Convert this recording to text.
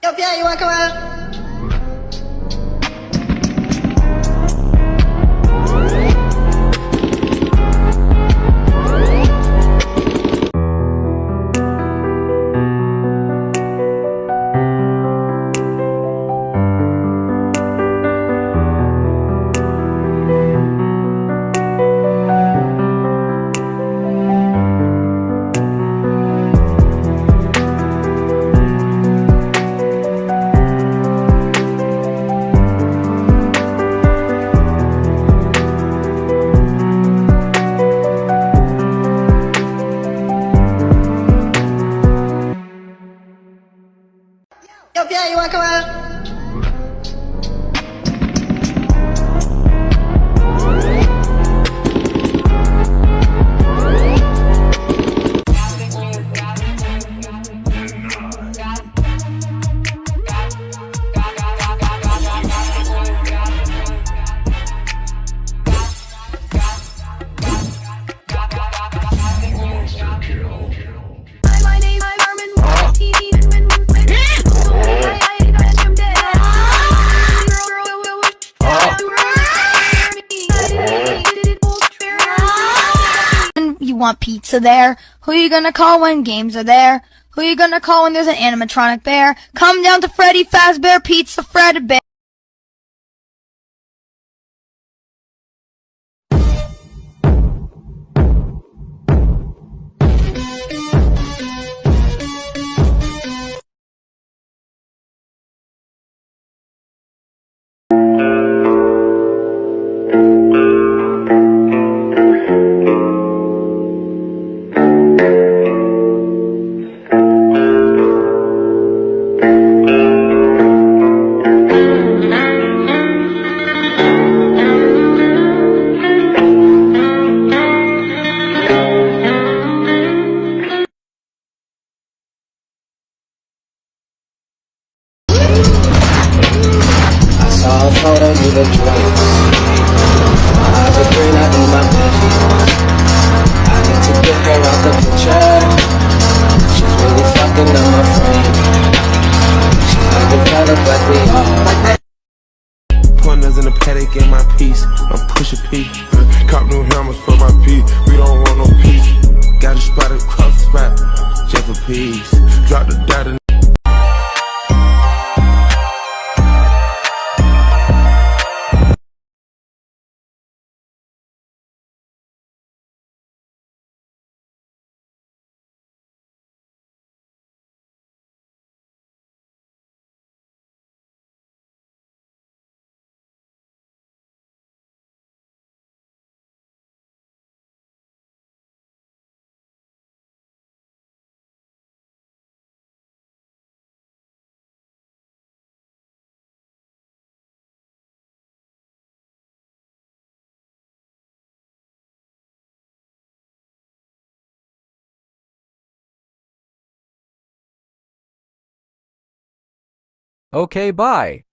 Yo, Pierre, you wanna come out? Yo, Pierre, you wanna come out? You want pizza there? Who are you gonna call when games are there? Who are you gonna call when there's an animatronic bear? Come down to Freddy Fazbear Pizza Fred Bear. Photo, you look drunk. Eyes are green, I need my baby. I need to get her out the picture. She's really fucking up my frame. She's like the color black we are. Pointers in the paddock in my piece. I'm pushing P. Cop new helmets for my P. We don't want no peace. Got a spot across the spot. Just for peace. Drop the data. Okay, bye.